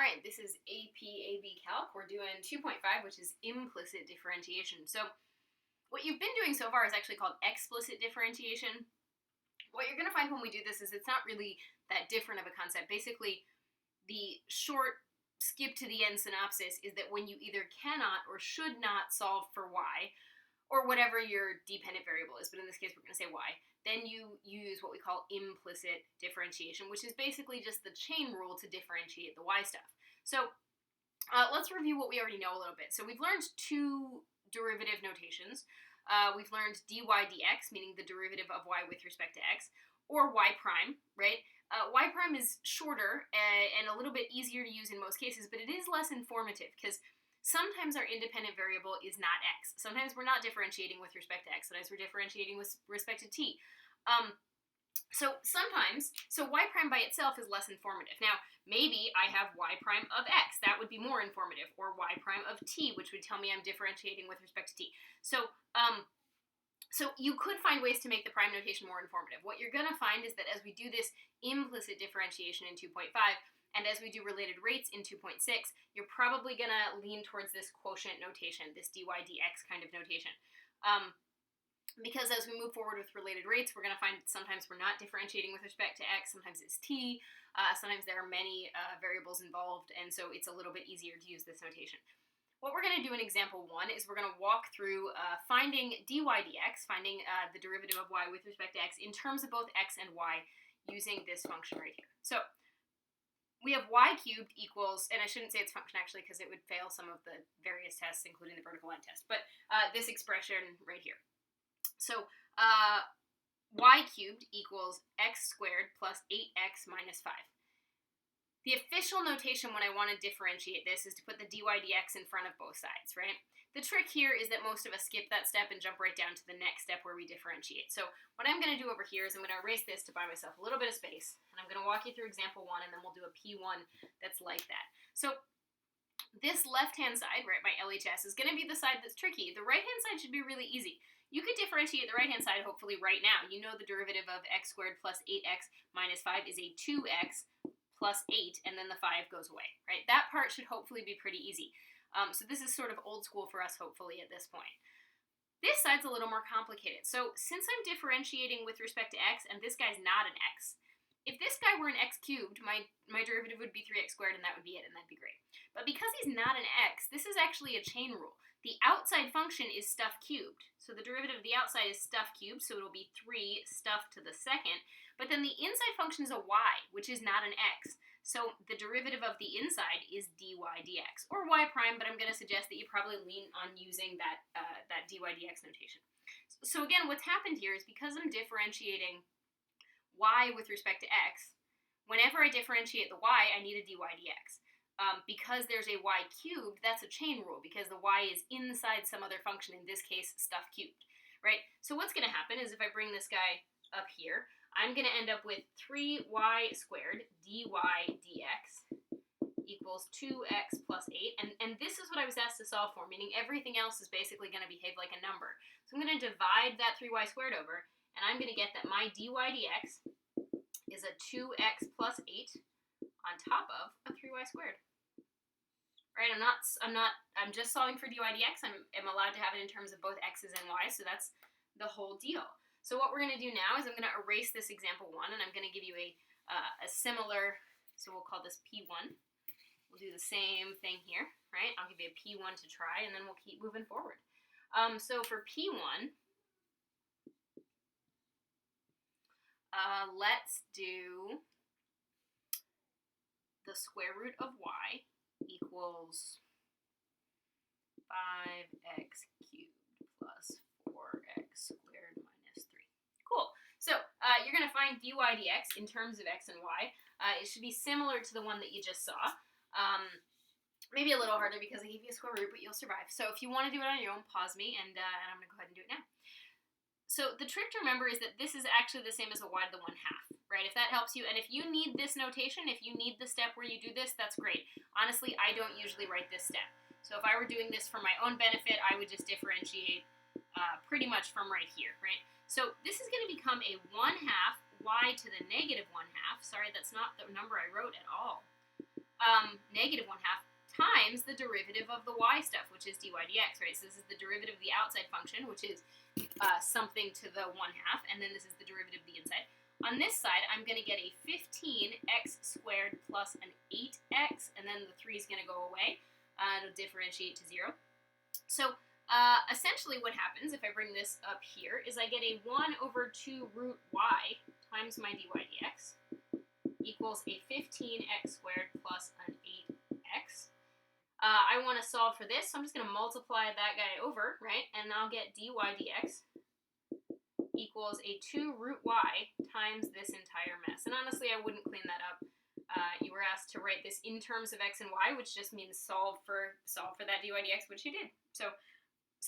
Alright, this is APAB Calc. We're doing 2.5, which is implicit differentiation. So what you've been doing so far is actually called explicit differentiation. What you're going to find when we do this is it's not really that different of a concept. Basically, the short skip to the end synopsis is that when you either cannot or should not solve for y, or whatever your dependent variable is, but in this case we're going to say y, then you use what we call implicit differentiation, which is basically just the chain rule to differentiate the y stuff. So let's review what we already know a little bit. So we've learned two derivative notations. We've learned dy dx, meaning the derivative of y with respect to x, or y prime, right? Y prime is shorter and a little bit easier to use in most cases, but it is less informative because sometimes our independent variable is not x. Sometimes we're not differentiating with respect to x. Sometimes we're differentiating with respect to t. So y prime by itself is less informative. Now, maybe I have y prime of x. That would be more informative. Or y prime of t, which would tell me I'm differentiating with respect to t. So you could find ways to make the prime notation more informative. What you're going to find is that as we do this implicit differentiation in 2.5, and as we do related rates in 2.6, you're probably going to lean towards this quotient notation, this dy dx kind of notation. Because as we move forward with related rates, we're going to find sometimes we're not differentiating with respect to x, sometimes it's t, sometimes there are many variables involved, and so it's a little bit easier to use this notation. What we're going to do in example 1 is we're going to walk through finding dy dx, finding the derivative of y with respect to x in terms of both x and y using this function right here. So we have y cubed equals, and I shouldn't say it's function actually because it would fail some of the various tests, including the vertical line test, but this expression right here. So y cubed equals x squared plus 8x minus 5. The official notation when I want to differentiate this is to put the dy dx in front of both sides, right? The trick here is that most of us skip that step and jump right down to the next step where we differentiate. So what I'm going to do over here is I'm going to erase this to buy myself a little bit of space, and I'm going to walk you through example 1, and then we'll do a P1 that's like that. So this left-hand side, right, my LHS, is going to be the side that's tricky. The right-hand side should be really easy. You could differentiate the right-hand side hopefully right now. You know the derivative of x squared plus 8x minus 5 is a 2x plus 8, and then the 5 goes away, right? That part should hopefully be pretty easy. So this is sort of old school for us, hopefully, at this point. This side's a little more complicated. So since I'm differentiating with respect to x, and this guy's not an x, if this guy were an x cubed, my derivative would be 3x squared, and that would be it, and that'd be great. But because he's not an x, this is actually a chain rule. The outside function is stuff cubed. So the derivative of the outside is stuff cubed, so it'll be 3 stuff to the second. But then the inside function is a y, which is not an x. So the derivative of the inside is dy dx, or y prime, but I'm going to suggest that you probably lean on using that dy dx notation. So again, what's happened here is because I'm differentiating y with respect to x, whenever I differentiate the y, I need a dy dx. Because there's a y cubed, that's a chain rule, because the y is inside some other function, in this case, stuff cubed, right? So what's going to happen is if I bring this guy up here, I'm going to end up with 3y squared dy dx equals 2x plus 8, and this is what I was asked to solve for, meaning everything else is basically going to behave like a number. So I'm going to divide that 3y squared over, and I'm going to get that my dy dx is a 2x plus 8 on top of a 3y squared. Right? I'm just solving for dy dx. I'm allowed to have it in terms of both x's and y's, so that's the whole deal. So what we're going to do now is I'm going to erase this example 1, and I'm going to give you a similar, so we'll call this P1. We'll do the same thing here, right? I'll give you a P1 to try, and then we'll keep moving forward. So for P1, let's do the square root of y equals 5x cubed plus 4x squared minus 3. Cool. So you're going to find dy dx in terms of x and y. It should be similar to the one that you just saw. Maybe a little harder because I gave you a square root, but you'll survive. So if you want to do it on your own, pause me, and I'm going to go ahead and do it now. So the trick to remember is that this is actually the same as a y to the 1/2, right? If that helps you, and if you need this notation, if you need the step where you do this, that's great. Honestly, I don't usually write this step. So if I were doing this for my own benefit, I would just differentiate pretty much from right here, right? So this is going to become a 1/2 y to the negative 1/2. Sorry, that's not the number I wrote at all. negative 1/2 times the derivative of the y stuff, which is dy dx, right? So this is the derivative of the outside function, which is something to the 1/2, and then this is the derivative of the inside. On this side, I'm going to get a 15x squared plus an 8x, and then the 3 is going to go away. It'll differentiate to 0. So essentially what happens if I bring this up here is I get a 1 over 2 root y times my dy dx equals a 15x squared plus an 8x. I want to solve for this, so I'm just going to multiply that guy over, right? And I'll get dy dx equals a 2 root y times this entire mess. And honestly, I wouldn't clean that up. You were asked to write this in terms of x and y, which just means solve for that dy dx, which you did. So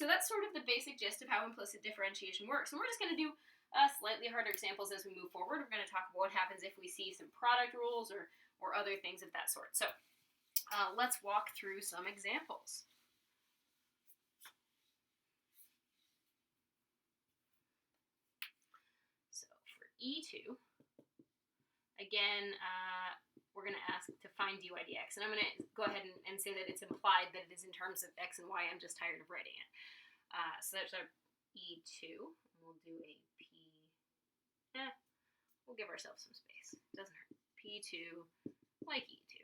that's sort of the basic gist of how implicit differentiation works. And we're just going to do slightly harder examples as we move forward. We're going to talk about what happens if we see some product rules or other things of that sort. So let's walk through some examples. So for E2, again, we're going to ask to find dy dx. And I'm going to go ahead and say that it's implied that it is in terms of x and y. I'm just tired of writing it. So that's our E2. We'll do a P. We'll give ourselves some space. Doesn't hurt. P2 like E2.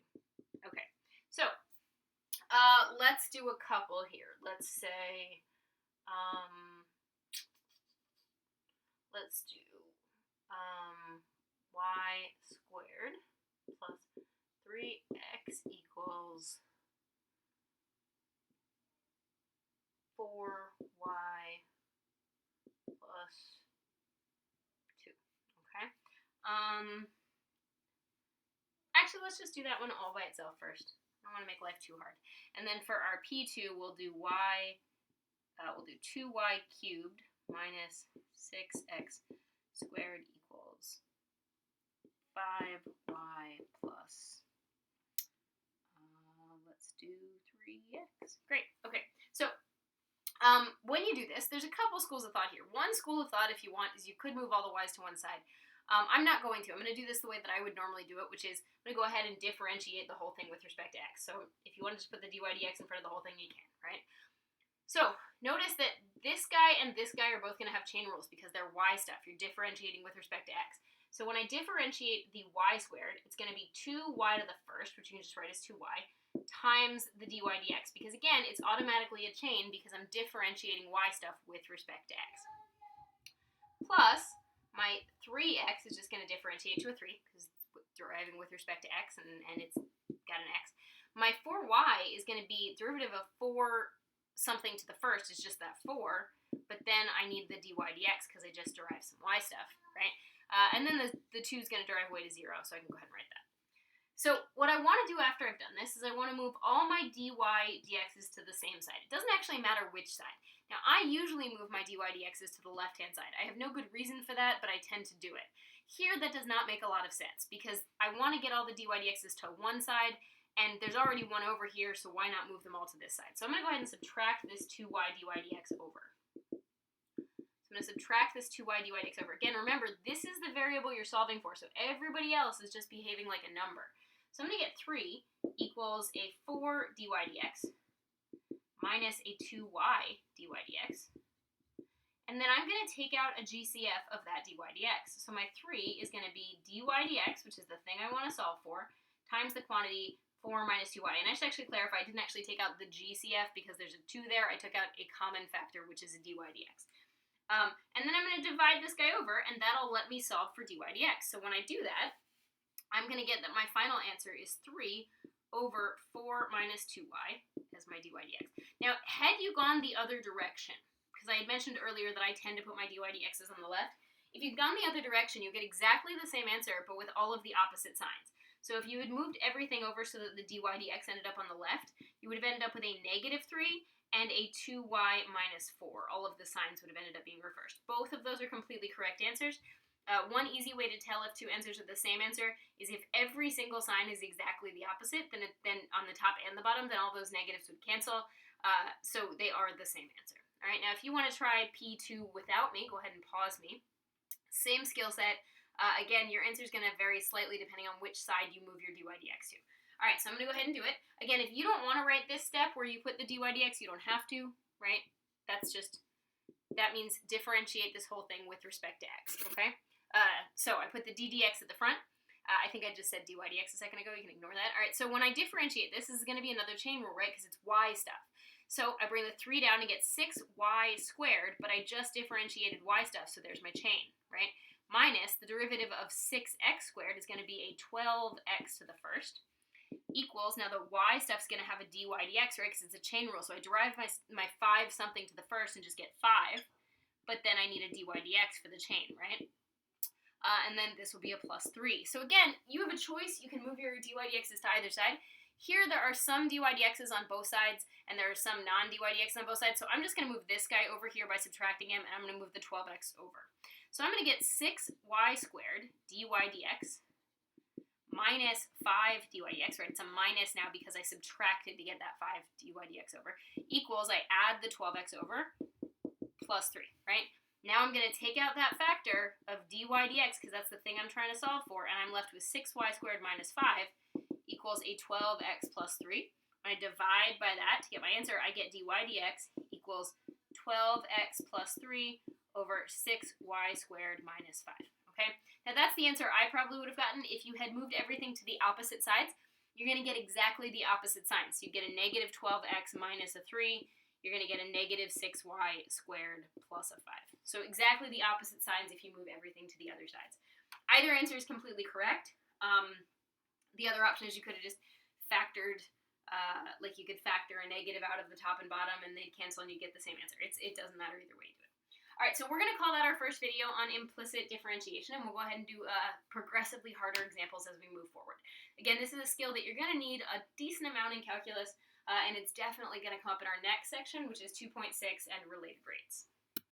Okay. So let's do a couple here. Let's say, let's do y squared plus 3x equals 4y plus 2. Okay. Actually, let's just do that one all by itself first. I don't want to make life too hard. And then for our P2, we'll do we'll do 2y cubed minus 6x squared equals 5y plus, let's do 3x. Great. Okay. So when you do this, there's a couple schools of thought here. One school of thought, if you want, is you could move all the y's to one side. I'm not going to. I'm going to do this the way that I would normally do it, which is I'm going to go ahead and differentiate the whole thing with respect to x. So if you want to just put the dy dx in front of the whole thing, you can, right? So notice that this guy and this guy are both going to have chain rules because they're y stuff. You're differentiating with respect to x. So when I differentiate the y squared, it's going to be 2y to the first, which you can just write as 2y, times the dy dx. Because again, it's automatically a chain because I'm differentiating y stuff with respect to x. Plus, my 3x is just going to differentiate to a 3 because it's deriving with respect to x and it's got an x. My 4y is going to be derivative of 4 something to the first is just that 4, but then I need the dy dx because I just derived some y stuff, right? And then the 2 is going to derive way to 0, so I can go ahead and write that. So what I want to do after I've done this is I want to move all my dy dx's to the same side. It doesn't actually matter which side. Now, I usually move my dy dx's to the left-hand side. I have no good reason for that, but I tend to do it. Here, that does not make a lot of sense because I want to get all the dy dx's to one side, and there's already one over here, so why not move them all to this side? So I'm going to go ahead and subtract this 2y dy dx over. I'm going to subtract this 2y dy dx over. Again, remember, this is the variable you're solving for, so everybody else is just behaving like a number. So I'm going to get 3 equals a 4 dy dx minus a 2y dy dx. And then I'm going to take out a GCF of that dy dx. So my 3 is going to be dy dx, which is the thing I want to solve for, times the quantity 4 minus 2y. And I should actually clarify, I didn't actually take out the GCF because there's a 2 there. I took out a common factor, which is a dy dx. And then I'm going to divide this guy over, and that'll let me solve for dy dx. So when I do that, I'm going to get that my final answer is 3 over 4 minus 2y as my dy dx. Now, had you gone the other direction, because I had mentioned earlier that I tend to put my dy dx's on the left, if you'd gone the other direction, you'll get exactly the same answer, but with all of the opposite signs. So if you had moved everything over so that the dy dx ended up on the left, you would have ended up with a negative 3 and a 2y minus 4. All of the signs would have ended up being reversed. Both of those are completely correct answers. One easy way to tell if two answers are the same answer is if every single sign is exactly the opposite, then on the top and the bottom, then all those negatives would cancel. So they are the same answer. All right, now if you want to try P2 without me, go ahead and pause me. Same skill set. Again, your answer is going to vary slightly depending on which side you move your dy dx to. All right, so I'm going to go ahead and do it. Again, if you don't want to write this step where you put the dy dx, you don't have to, right? That means differentiate this whole thing with respect to x, okay? So I put the d dx at the front. I think I just said dy dx a second ago. You can ignore that. All right, so when I differentiate, this is going to be another chain rule, right? Because it's y stuff. So I bring the 3 down to get 6y squared, but I just differentiated y stuff, so there's my chain, right? Minus the derivative of 6x squared is going to be a 12x to the first, equals, now the y stuff's going to have a dy dx, right, because it's a chain rule, so I derive my 5 something to the first and just get 5, but then I need a dy dx for the chain, right? And then this will be a plus 3. So again, you have a choice. You can move your dy dx's to either side. Here there are some dy dx's on both sides, and there are some non-dy dx's on both sides, so I'm just going to move this guy over here by subtracting him, and I'm going to move the 12x over. So I'm going to get 6y squared dy dx minus 5 dy dx, right? It's a minus now because I subtracted to get that 5 dy dx over, equals, I add the 12x over, plus 3, right? Now I'm going to take out that factor of dy dx because that's the thing I'm trying to solve for, and I'm left with 6y squared minus 5 equals a 12x plus 3. When I divide by that to get my answer, I get dy dx equals 12x plus 3 over 6y squared minus 5. Okay? Now that's the answer I probably would have gotten if you had moved everything to the opposite sides. You're going to get exactly the opposite sign. So you get a negative 12x minus a 3. You're going to get a negative 6y squared plus a 5. So exactly the opposite signs if you move everything to the other sides. Either answer is completely correct. The other option is you could have just factored, like you could factor a negative out of the top and bottom and they'd cancel and you get the same answer. It doesn't matter either way you do it. All right, so we're going to call that our first video on implicit differentiation, and we'll go ahead and do progressively harder examples as we move forward. Again, this is a skill that you're going to need a decent amount in calculus, and it's definitely going to come up in our next section, which is 2.6 and related rates.